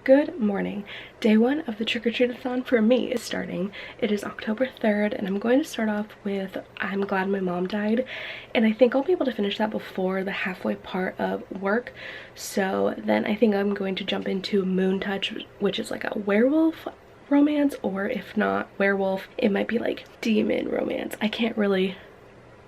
Good morning. Day one of the trick-or-treat-a-thon for me is starting. It is October 3rd and I'm going to start off with I'm glad my mom died, and I think I'll be able to finish that before the halfway part of work. So then I think I'm going to jump into Moon Touch, which is like a werewolf romance, or if not werewolf, it might be like demon romance. I can't really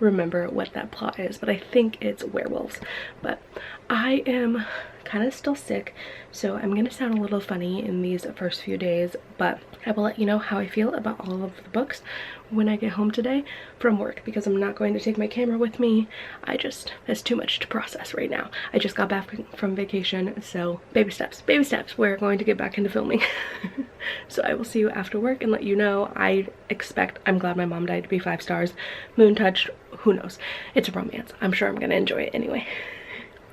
remember what that plot is, but I think it's werewolves. But I am kind of still sick, so I'm gonna sound a little funny in these first few days, but I will let you know how I feel about all of the books when I get home today from work, because I'm not going to take my camera with me. It's too much to process right now. I just got back from vacation, so baby steps, we're going to get back into filming. So I will see you after work and let you know. I expect I'm Glad My Mom Died to be 5 stars. Moon Touch, who knows? It's a romance. I'm sure I'm gonna enjoy it anyway.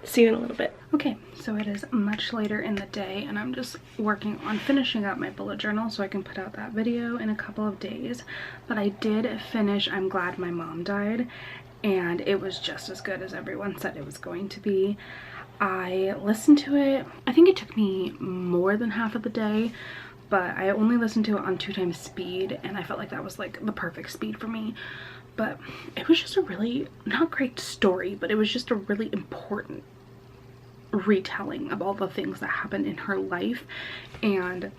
See you in a little bit. Okay, so it is much later in the day and I'm just working on finishing up my bullet journal so I can put out that video in a couple of days. But I did finish I'm Glad My Mom Died, and it was just as good as everyone said it was going to be. I listened to it, I think it took me more than half of the day, but I only listened to it on 2x speed, and I felt like that was like the perfect speed for me. But it was just a really, not great story, but it was just a really important retelling of all the things that happened in her life, and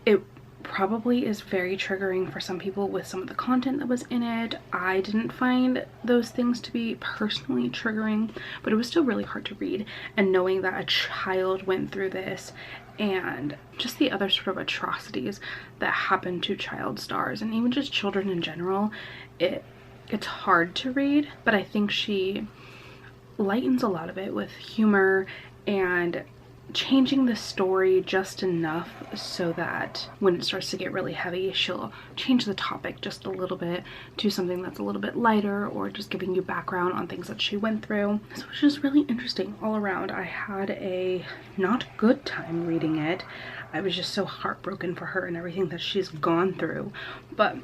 it probably is very triggering for some people with some of the content that was in it. I didn't find those things to be personally triggering, but it was still really hard to read, and knowing that a child went through this and just the other sort of atrocities that happen to child stars and even just children in general, it's hard to read. But I think she lightens a lot of it with humor and changing the story just enough so that when it starts to get really heavy, she'll change the topic just a little bit to something that's a little bit lighter, or just giving you background on things that she went through. So it's just really interesting all around. I had a not good time reading it. I was just so heartbroken for her and everything that she's gone through, but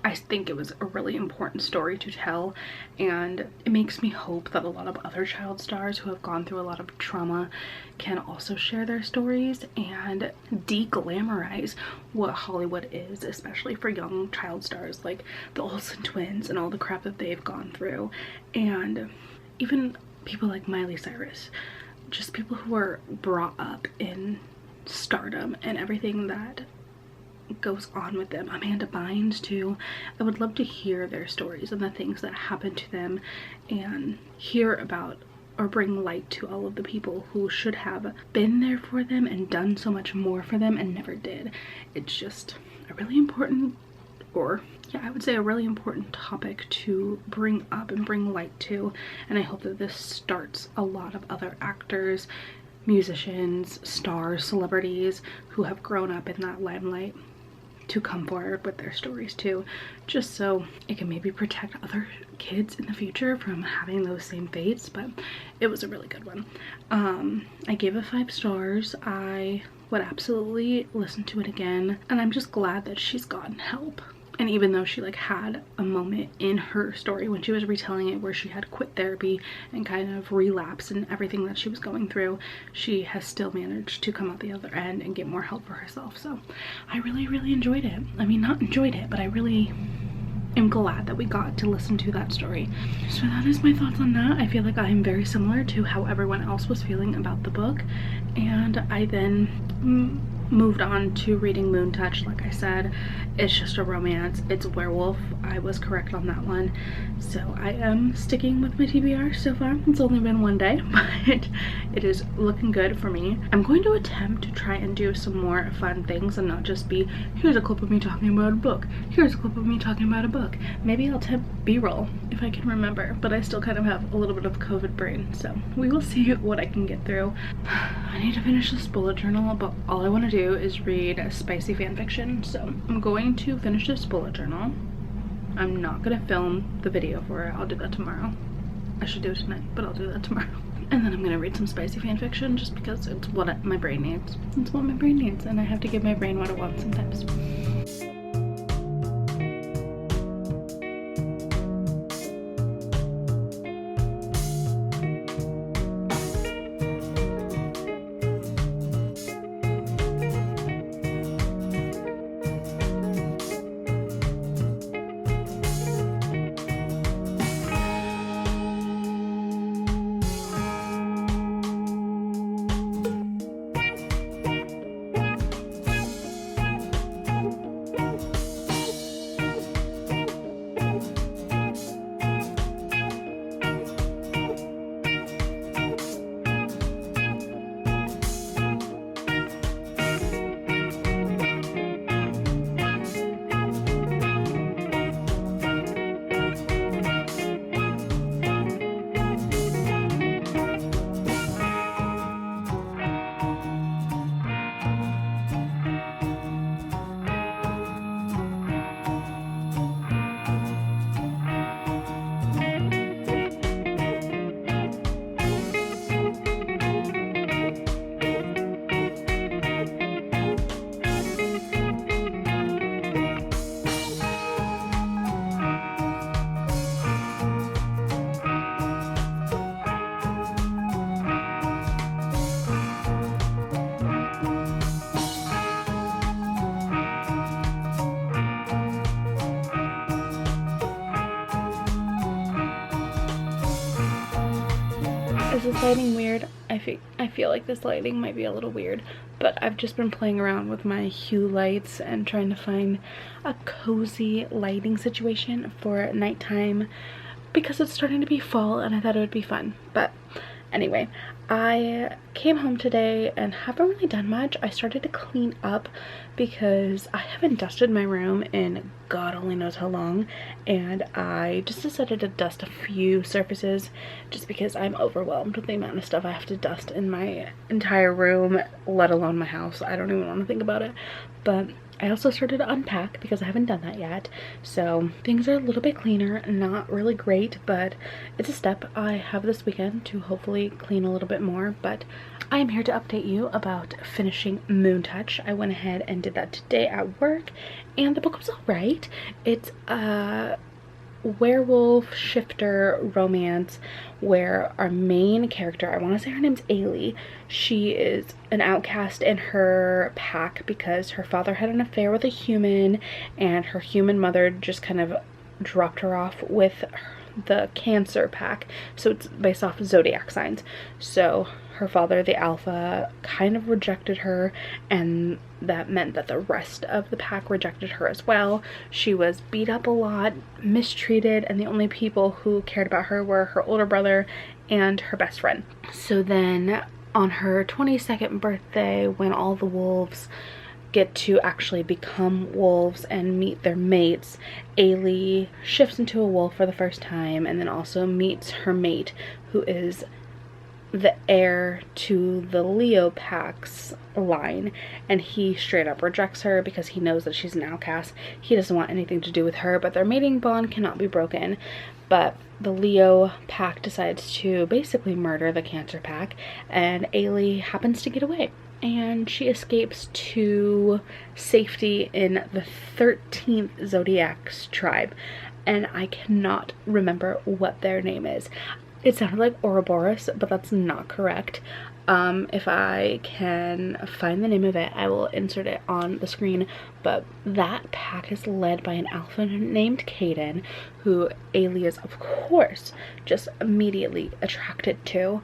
I think it was a really important story to tell, and it makes me hope that a lot of other child stars who have gone through a lot of trauma can also share their stories and de-glamorize what Hollywood is, especially for young child stars like the Olsen twins and all the crap that they've gone through, and even people like Miley Cyrus, just people who were brought up in stardom and everything that goes on with them. Amanda Bynes too. I would love to hear their stories and the things that happened to them, and hear about or bring light to all of the people who should have been there for them and done so much more for them and never did. It's just a really important, or yeah, I would say a really important topic to bring up and bring light to, and I hope that this starts a lot of other actors, musicians, stars, celebrities who have grown up in that limelight to come forward with their stories too, just so it can maybe protect other kids in the future from having those same fates. But it was a really good one. I gave it 5 stars. I would absolutely listen to it again, and I'm just glad that she's gotten help. And even though she like had a moment in her story when she was retelling it where she had quit therapy and kind of relapsed and everything that she was going through, she has still managed to come out the other end and get more help for herself. So I really enjoyed it. I mean, not enjoyed it, but I really am glad that we got to listen to that story. So that is my thoughts on that. I feel like I am very similar to how everyone else was feeling about the book, and I then moved on to reading Moon Touch. Like I said, it's just a romance. It's a werewolf. I was correct on that one. So I am sticking with my TBR so far. It's only been 1 day, but it is looking good for me. I'm going to attempt to try and do some more fun things and not just be, here's a clip of me talking about a book, here's a clip of me talking about a book. Maybe I'll attempt B-roll if I can remember, but I still kind of have a little bit of COVID brain, so we will see what I can get through. I need to finish this bullet journal, but all I want to do is read spicy fan fiction, so I'm going to finish this bullet journal. I'm not gonna film the video for it. I'll do that tomorrow. I should do it tonight, but I'll do that tomorrow. And then I'm gonna read some spicy fan fiction just because it's what my brain needs. It's what my brain needs, and I have to give my brain what it wants sometimes. Is this lighting weird? I feel like this lighting might be a little weird, but I've just been playing around with my hue lights and trying to find a cozy lighting situation for nighttime because it's starting to be fall and I thought it would be fun. But anyway, I came home today and haven't really done much. I started to clean up because I haven't dusted my room in God only knows how long, and I just decided to dust a few surfaces just because I'm overwhelmed with the amount of stuff I have to dust in my entire room, let alone my house. I don't even want to think about it. But I also started to unpack because I haven't done that yet, so things are a little bit cleaner. Not really great, but it's a step. I have this weekend to hopefully clean a little bit more, but I am here to update you about finishing Moon Touch. I went ahead and did that today at work, and the book was alright. It's a werewolf shifter romance where our main character, I want to say her name's Alix, she is an outcast in her pack because her father had an affair with a human and her human mother just kind of dropped her off with the Cancer pack. So it's based off zodiac signs. So her father, the alpha, kind of rejected her, and that meant that the rest of the pack rejected her as well. She was beat up a lot, mistreated, and the only people who cared about her were her older brother and her best friend. So then on her 22nd birthday, when all the wolves get to actually become wolves and meet their mates, Alix shifts into a wolf for the first time and then also meets her mate, who is the heir to the Leo Pack's line, and he straight up rejects her because he knows that she's an outcast. He doesn't want anything to do with her, but their mating bond cannot be broken. But the Leo Pack decides to basically murder the Cancer Pack, and Alix happens to get away, and she escapes to safety in the 13th Zodiac's tribe, and I cannot remember what their name is. It sounded like Ouroboros, but that's not correct. If I can find the name of it, I will insert it on the screen. But that pack is led by an alpha named Caden, who Alix is, of course, just immediately attracted to.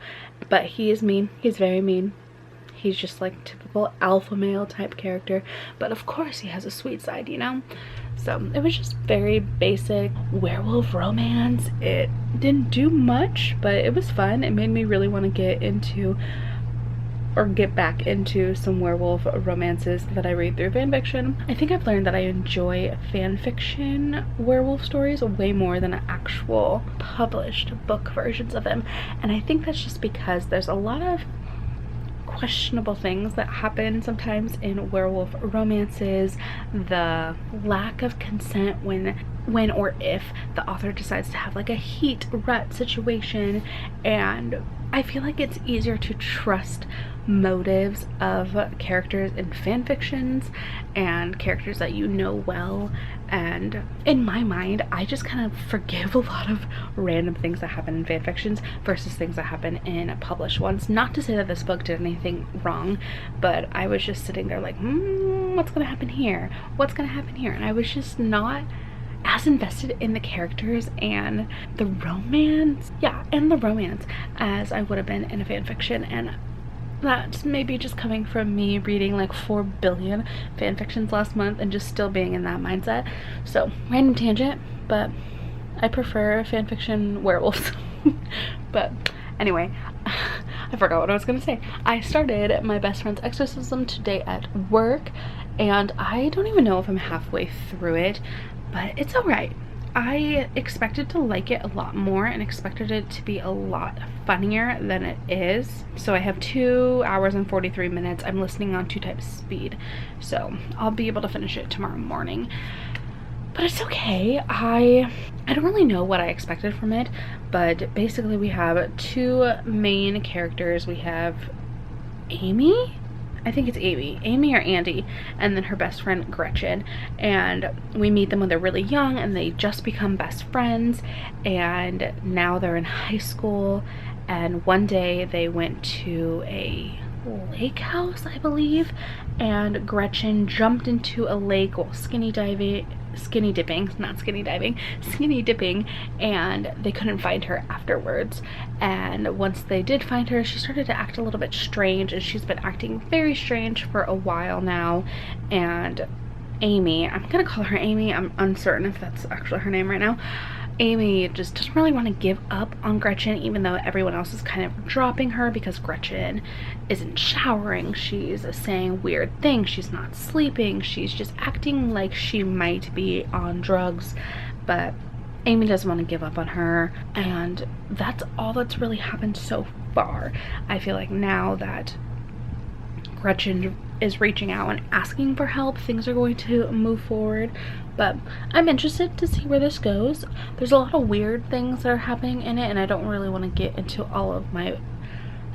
But he is mean. He's very mean. He's just like typical alpha male type character. But of course he has a sweet side, you know? So it was just very basic werewolf romance. It didn't do much, but it was fun. It made me really want to get back into some werewolf romances that I read through fanfiction. I think I've learned that I enjoy fanfiction werewolf stories way more than actual published book versions of them. And I think that's just because there's a lot of questionable things that happen sometimes in werewolf romances. The lack of consent when or if the author decides to have like a heat rut situation, and I feel like it's easier to trust motives of characters in fan fictions and characters that you know well, and in my mind I just kind of forgive a lot of random things that happen in fan fictions versus things that happen in published ones. Not to say that this book did anything wrong, but I was just sitting there like, what's gonna happen here? What's gonna happen here? And I was just not as invested in the characters and the romance, as I would have been in a fan fiction. And that's maybe just coming from me reading like 4 billion fan fictions last month and just still being in that mindset. So random tangent, but I prefer fanfiction werewolves. But anyway, I forgot what I was gonna say. I started my best friend's Exorcism today at work, and I don't even know if I'm halfway through it, but it's alright. I expected to like it a lot more and expected it to be a lot funnier than it is. So I have 2 hours and 43 minutes. I'm listening on 2 times speed, so I'll be able to finish it tomorrow morning. But it's okay. I don't really know what I expected from it, but basically we have 2 main characters. We have Amy? I think it's Amy or Andy, and then her best friend Gretchen, and we meet them when they're really young and they just become best friends, and now they're in high school, and one day they went to a lake house, I believe, and Gretchen jumped into a lake while skinny diving skinny dipping, not skinny diving, skinny dipping, and they couldn't find her afterwards. And once they did find her, she started to act a little bit strange, and she's been acting very strange for a while now. And Amy, I'm gonna call her Amy, I'm uncertain if that's actually her name right now. Amy just doesn't really want to give up on Gretchen, even though everyone else is kind of dropping her because Gretchen isn't showering, she's saying weird things, she's not sleeping, she's just acting like she might be on drugs. But Amy doesn't want to give up on her, and that's all that's really happened so far. I feel like now that Gretchen is reaching out and asking for help, things are going to move forward. But I'm interested to see where this goes. There's a lot of weird things that are happening in it, and I don't really want to get into all of my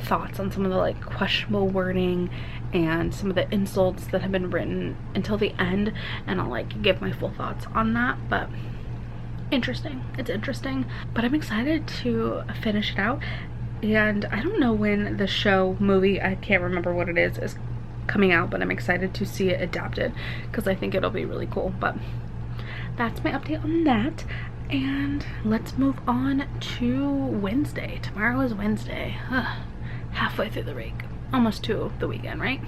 thoughts on some of the like questionable wording and some of the insults that have been written until the end, and I'll like give my full thoughts on that. But interesting, it's interesting, but I'm excited to finish it out. And I don't know when the show, movie, I can't remember what it is coming out, but I'm excited to see it adapted because I think it'll be really cool. But that's my update on that, and let's move on to Wednesday. Tomorrow is Wednesday. Halfway through the week, almost to the weekend, right?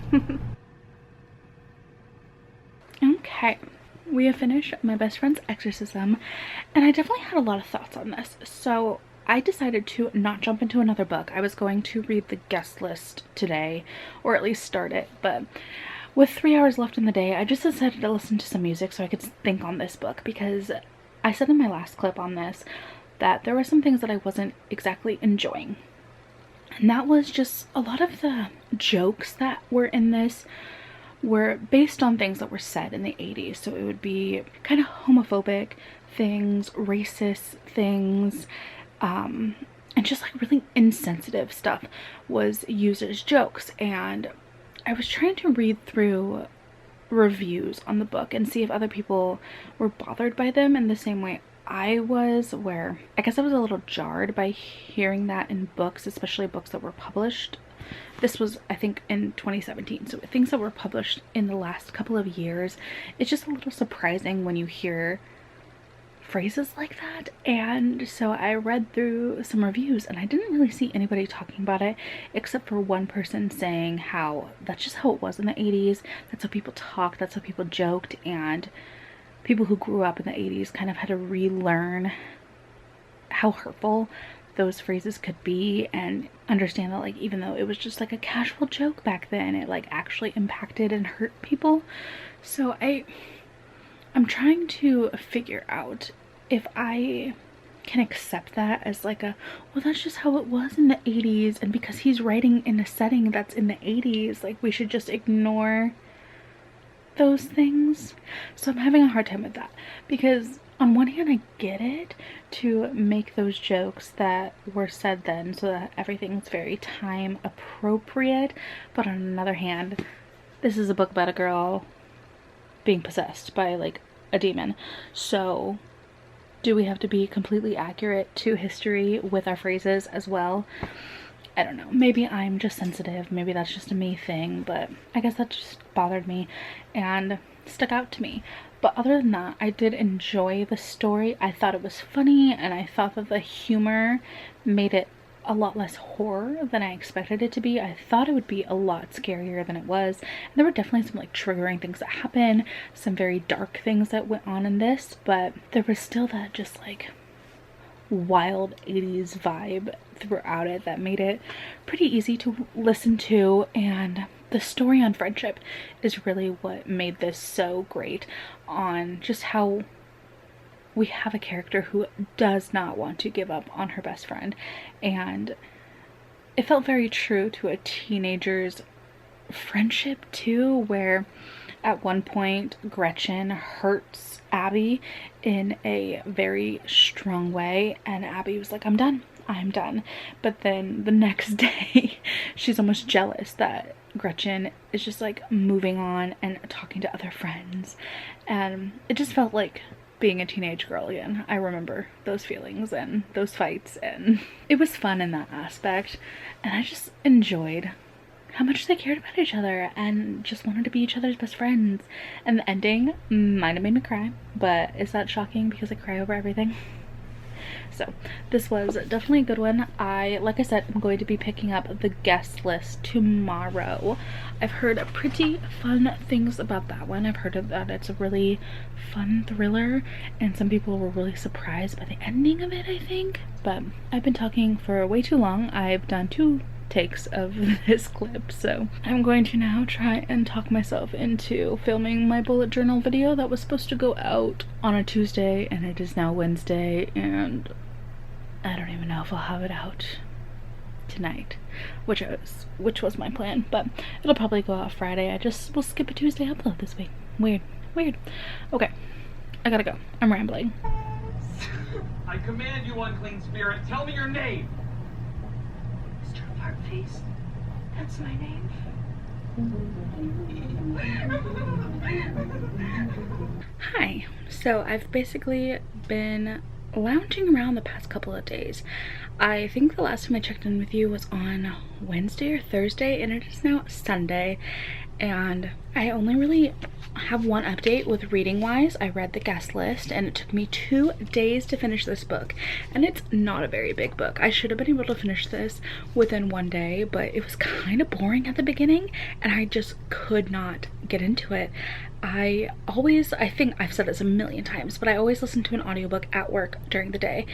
Okay, we have finished my best friend's Exorcism, and I definitely had a lot of thoughts on this. So I decided to not jump into another book. I was going to read the guest list today, or at least start it, but with 3 hours left in the day, I just decided to listen to some music so I could think on this book, because I said in my last clip on this that there were some things that I wasn't exactly enjoying. And that was just a lot of the jokes that were in this were based on things that were said in the 80s. So it would be kind of homophobic things, racist things, and just like really insensitive stuff was used as jokes. And I was trying to read through reviews on the book and see if other people were bothered by them in the same way I was, where I guess I was a little jarred by hearing that in books, especially books that were published. This was, I think, in 2017, so things that were published in the last couple of years. It's just a little surprising when you hear phrases like that. And so I read through some reviews, and I didn't really see anybody talking about it except for one person saying how that's just how it was in the 80s, that's how people talked, that's how people joked, and people who grew up in the 80s kind of had to relearn how hurtful those phrases could be, and understand that like even though it was just like a casual joke back then, it like actually impacted and hurt people. So I'm trying to figure out if I can accept that as like a, well, that's just how it was in the 80s, and because he's writing in a setting that's in the 80s, like we should just ignore those things. So I'm having a hard time with that, because on one hand I get it to make those jokes that were said then so that everything's very time appropriate, but on another hand, this is a book about a girl being possessed by like a demon. So do we have to be completely accurate to history with our phrases as well? I don't know. Maybe I'm just sensitive. Maybe that's just a me thing, but I guess that just bothered me and stuck out to me. But other than that, I did enjoy the story. I thought it was funny, and I thought that the humor made it a lot less horror than I expected it to be. I thought it would be a lot scarier than it was. And there were definitely some like triggering things that happened, some very dark things that went on in this, but there was still that just like wild 80s vibe throughout it that made it pretty easy to listen to. And the story on friendship is really what made this so great, on just how we have a character who does not want to give up on her best friend. And it felt very true to a teenager's friendship too, where at one point Gretchen hurts Abby in a very strong way, and Abby was like, I'm done. But then the next day she's almost jealous that Gretchen is just like moving on and talking to other friends, and it just felt like being a teenage girl again. I remember those feelings and those fights, and it was fun in that aspect, and I just enjoyed how much they cared about each other and just wanted to be each other's best friends. And the ending might have made me cry, but is that shocking because I cry over everything? So this was definitely a good one. Like I said, I'm going to be picking up the guest list tomorrow. I've heard pretty fun things about that one. I've heard that it's a really fun thriller, and some people were really surprised by the ending of it, I think. But I've been talking for way too long. I've done 2 takes of this clip, so I'm going to now try and talk myself into filming my bullet journal video that was supposed to go out on a Tuesday, and it is now Wednesday, and I don't even know if I'll have it out tonight, which was my plan, but it'll probably go out Friday. We'll skip a Tuesday upload this week. Weird. Okay, I gotta go. I'm rambling. I command you, unclean spirit, tell me your name. Face. That's my name. Hi. So I've basically been lounging around the past couple of days. I think the last time I checked in with you was on Wednesday or Thursday, and it is now Sunday, and I only really have one update with reading wise. I read the guest list, and it took me 2 days to finish this book, and it's not a very big book. I should have been able to finish this within 1 day, but it was kind of boring at the beginning, and I just could not get into it. I think I've said this a million times, but I always listen to an audiobook at work during the day,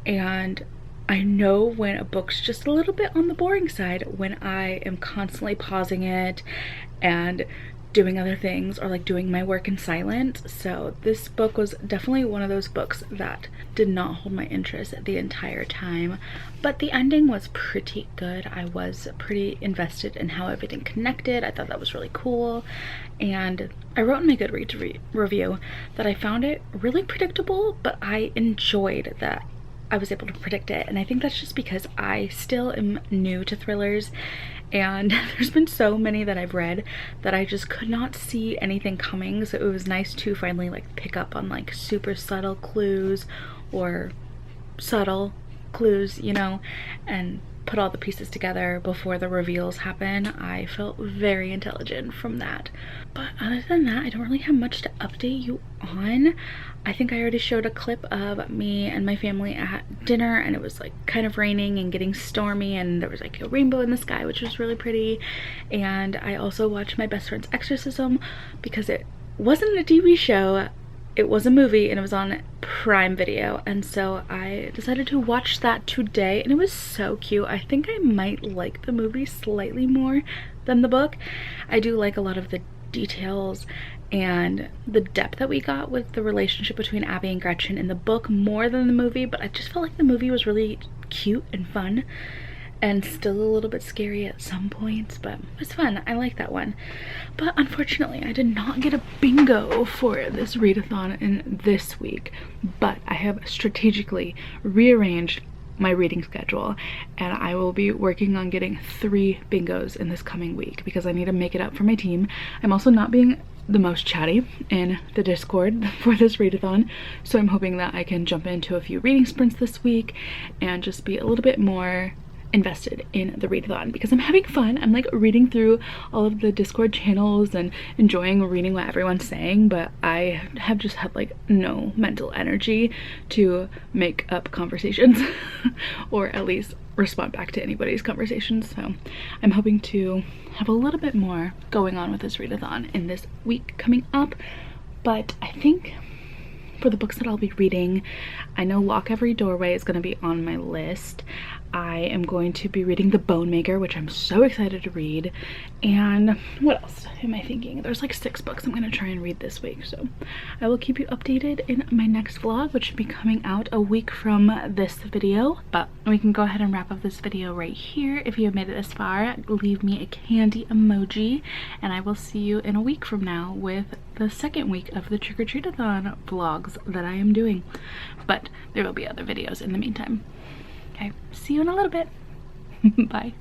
and I know when a book's just a little bit on the boring side when I am constantly pausing it and doing other things, or like doing my work in silence. So this book was definitely one of those books that did not hold my interest the entire time, but the ending was pretty good. I was pretty invested in how everything connected. I thought that was really cool, and I wrote in my Goodreads review that I found it really predictable, but I enjoyed that I was able to predict it. And I think that's just because I still am new to thrillers, and there's been so many that I've read that I just could not see anything coming. So it was nice to finally like pick up on like super subtle clues, or subtle clues, you know, and put all the pieces together before the reveals happen. I felt very intelligent from that. But other than that, I don't really have much to update you on. I think I already showed a clip of me and my family at dinner, and it was like kind of raining and getting stormy, and there was like a rainbow in the sky, which was really pretty. And I also watched my best friend's Exorcism because it wasn't a TV show, it was a movie, and it was on Prime Video, and so I decided to watch that today, and it was so cute. I think I might like the movie slightly more than the book. I do like a lot of the details and the depth that we got with the relationship between Abby and Gretchen in the book more than the movie, but I just felt like the movie was really cute and fun, and still a little bit scary at some points, but it was fun. I like that one. But unfortunately, I did not get a bingo for this readathon in this week, but I have strategically rearranged my reading schedule, and I will be working on getting 3 bingos in this coming week because I need to make it up for my team. I'm also not being the most chatty in the Discord for this readathon, so I'm hoping that I can jump into a few reading sprints this week and just be a little bit more invested in the readathon because I'm having fun. I'm like reading through all of the Discord channels and enjoying reading what everyone's saying, but I have just had like no mental energy to make up conversations or at least respond back to anybody's conversations. So I'm hoping to have a little bit more going on with this readathon in this week coming up. But I think for the books that I'll be reading, I know Lock Every Doorway is going to be on my list. I am going to be reading The Bone Maker, which I'm so excited to read. And what else am I thinking? There's like 6 books I'm going to try and read this week. So I will keep you updated in my next vlog, which should be coming out a week from this video. But we can go ahead and wrap up this video right here. If you have made it this far, leave me a candy emoji. And I will see you in a week from now with the second week of the Trick or Treatathon vlogs that I am doing. But there will be other videos in the meantime. Okay, see you in a little bit. Bye.